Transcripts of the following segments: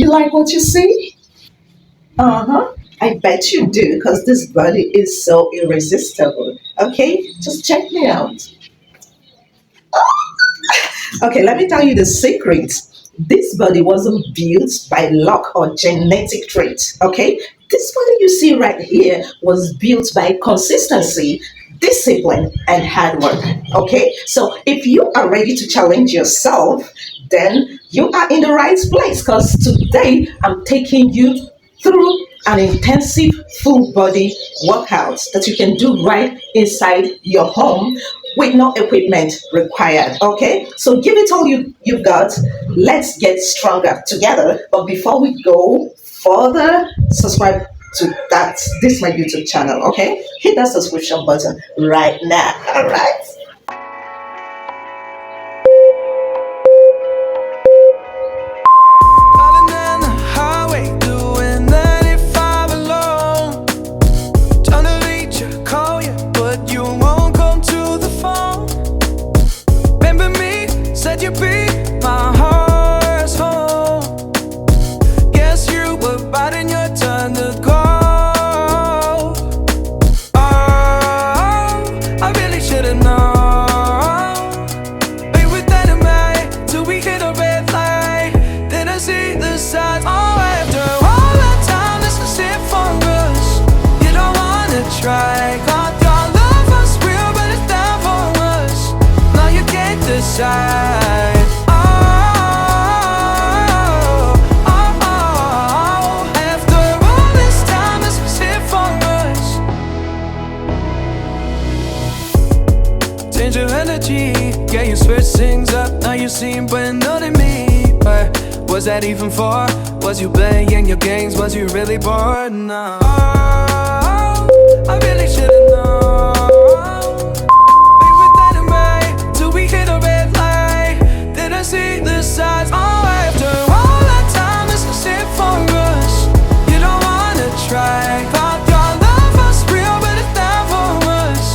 You like what you see? Uh huh. I bet you do because this body is so irresistible. Okay, just check me out. Okay, let me tell you the secret. This body wasn't built by luck or genetic trait. Okay, this body you see right here was built by consistency, discipline, and hard work. Okay, so if you are ready to challenge yourself, then you are in the right place because today I'm taking you through an intensive full body workout that you can do right inside your home with no equipment required. Okay, so give it all you've got. Let's get stronger together. But before we go further, subscribe to that this my YouTube channel. Okay, hit that subscription button right now. All right. Falling down the highway, doing 95 alone. Trying to reach you, call you, but you won't come to the phone. Remember me, said you'd be my heart's home. Guess you were biding your turn to go. Oh, I really should've known. Be with dynamite till we hit a red light. Then I see the signs. Oh, after all that time, this is it for us. You don't wanna try. God, your love was real, but it's down for us. Now you can't decide. Oh, oh, oh. After all this time, this is it for us. Change your energy, yeah, you switch things up. Now you seem brand new to me. But was that even for? Was you playing your games? Was you really bored? No. Oh, I really should've known. Be with dynamite till we hit a red light. Then I see the signs. Oh, after all that time, this is it for us. You don't wanna try. Thought your love was real, but it's down for us.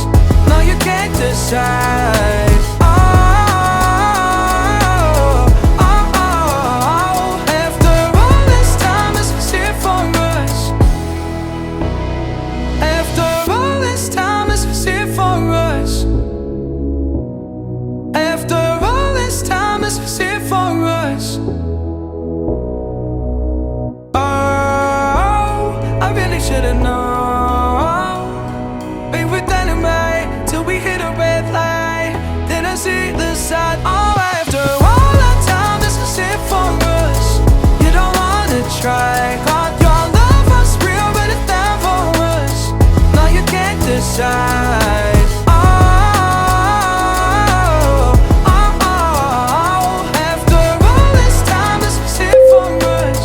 Now you can't decide. Oh, oh, oh. After all this time, this is it for us. After all this time, this is it for us. After all this time, this is it for us. Oh, I really should've known. Be with dynamite till we hit a red light. Then I see the side. Oh, after all that time, this is it for us. You don't wanna try. God, your love was real, but it's down for us. Now you can't decide. Oh, oh, oh. After all this time, this is it for us.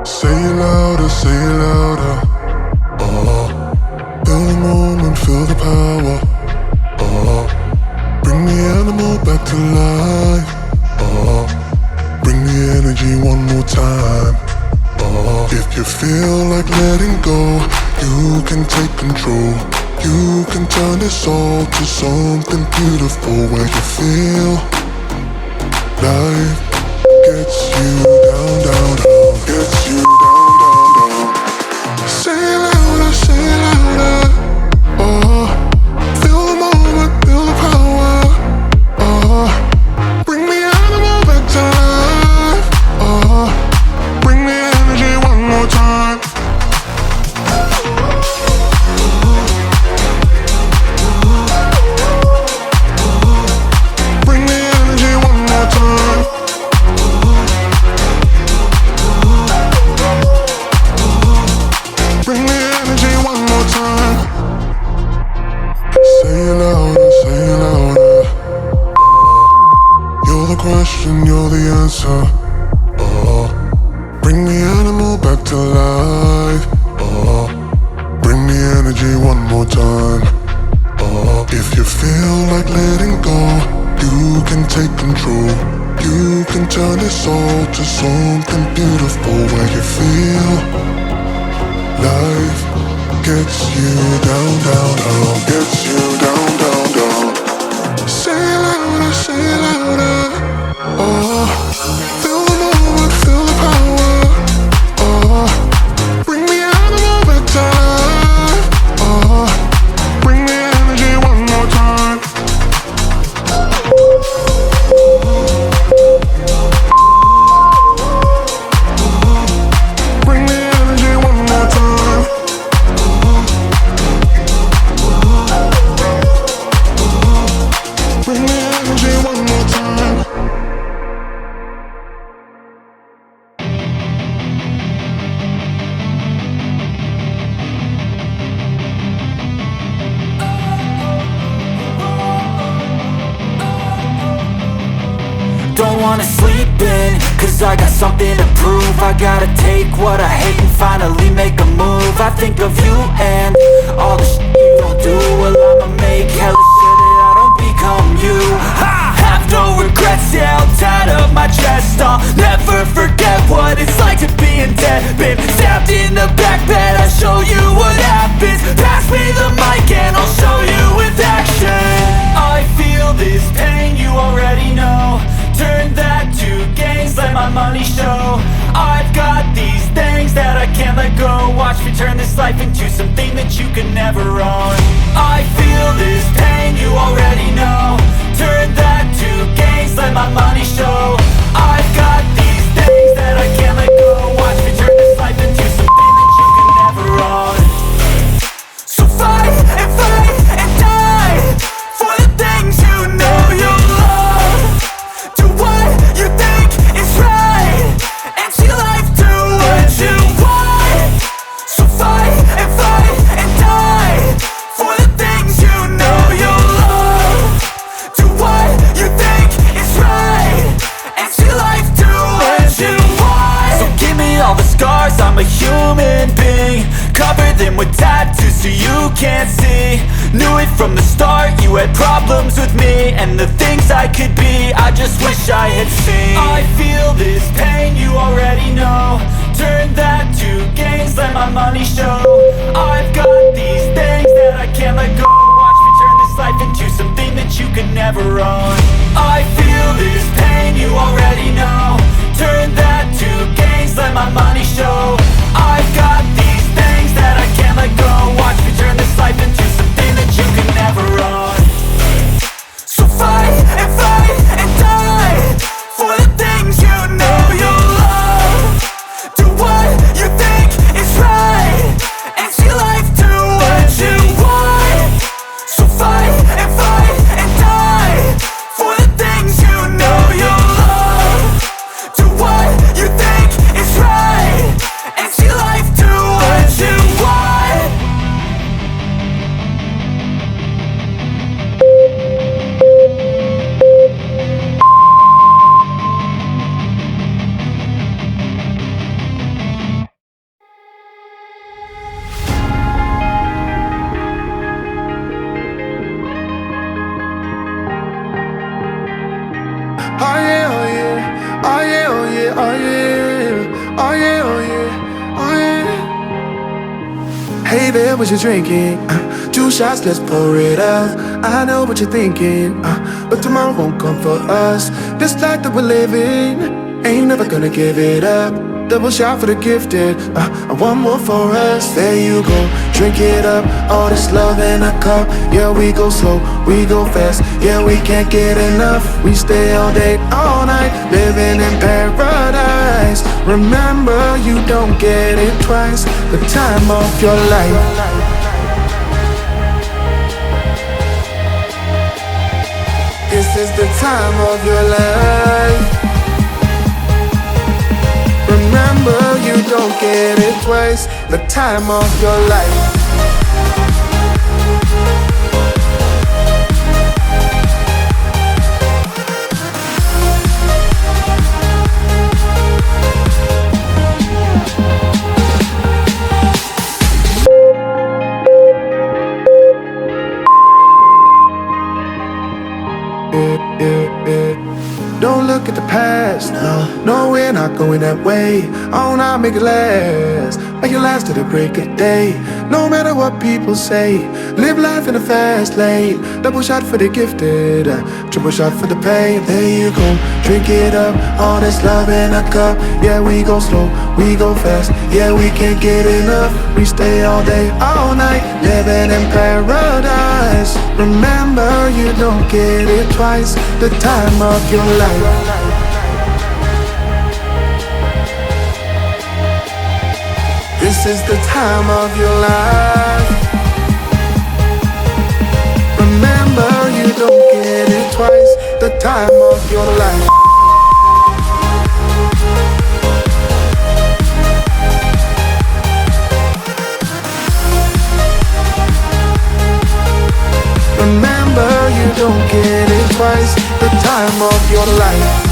Say it louder, say it louder. Feel the moment, feel the power. Bring the animal back to life. Bring the energy one more time. If you feel like letting go, you can take control. You can turn this all to something beautiful where you feel life gets you down, down, down. Gets you down, down, down. Say it louder, say it louder. Feel the moment, feel the power. Bring the animal back to life. Bring the energy one more time. Bring the energy one more time. Bring the energy one more time. Say it louder, say it louder. You're the question, you're the answer. Bring the animal back to life. Bring the energy one more time. If you feel like letting go, you can take control. You can turn this all to something beautiful where you feel life gets you down, down, down, gets you down, down, down. Say it louder, say it louder. Oh, feel the moment, feel the power. Oh, bring me out of my time. Oh, bring the energy one more time. Bring the energy one more time. Bring the energy one more time. Don't wanna sleep in, cause I got something to prove. I gotta take what I hate and finally make a move. I think of you and all the shit you don't do. Well, I'ma make hella sure that I don't become you. I have no regrets, yeah, I'll tie up my chest. I'll never forget what it's like to be in debt. Been stabbed in the back bed, I'll show you what happens. Pass me the mic and I'll show you with action. I feel this pain, you already know. Turn that to gains, let my money show. I've got these things that I can't let go. Watch me turn this life into something that you can never own. I feel this pain, you already know. Turn that to gains, let my money show. I've got these things that I can't let go. Watch me turn this life into something that you can never own. So fight and die for the things you know you love. Do what you think is right and see life do what you want. So fight and die for the things you know you love. Do what you think is right and see life do what you want. So give me all the scars, I'm a human being. Cover them with tattoos so you can't see. Knew it from the start, you had problems with me and the things I could be, I just wish I had seen. I feel this pain, you already know. Turn that to gains, let my money show. I've got these things that I can't let go. Watch me turn this life into something that you can never own. I feel this pain, you already know. Turn that to gains, let my money show. I've got these things that I can't let go. Watch me turn this life into something that you can never own. So fight and die for the things you know you love. Do what you think is right and see life do what you want. So fight and die for the things you know you love. Do what you think is right and see life do what you want. Oh yeah, oh yeah, oh yeah, oh yeah, oh yeah, oh yeah, oh yeah, oh yeah. Hey there, what you drinking? 2 shots, let's pour it out. I know what you're thinking, but tomorrow won't come for us. This life that we're living, ain't never gonna give it up. Double shot for the gifted, and one more for us. There you go, drink it up. All this love in a cup. Yeah, we go slow, we go fast. Yeah, we can't get enough. We stay all day, all night, living in paradise. Remember, you don't get it twice. The time of your life. This is the time of your life. Remember, you don't get it twice. The time of your life. Don't look at the past, no, we're not going that way. Oh, now make it last. like it lasts to the break of day. No matter what people say, live life in a fast lane. Double shot for the gifted, triple shot for the pain. There you go, drink it up, all this love in a cup. Yeah, we go slow, we go fast. Yeah, we can't get enough. We stay all day, all night, living in paradise. Remember, you don't get it twice. The time of your life. This is the time of your life. Remember, you don't get it twice. The time of your life. Remember, you don't get it twice. The time of your life.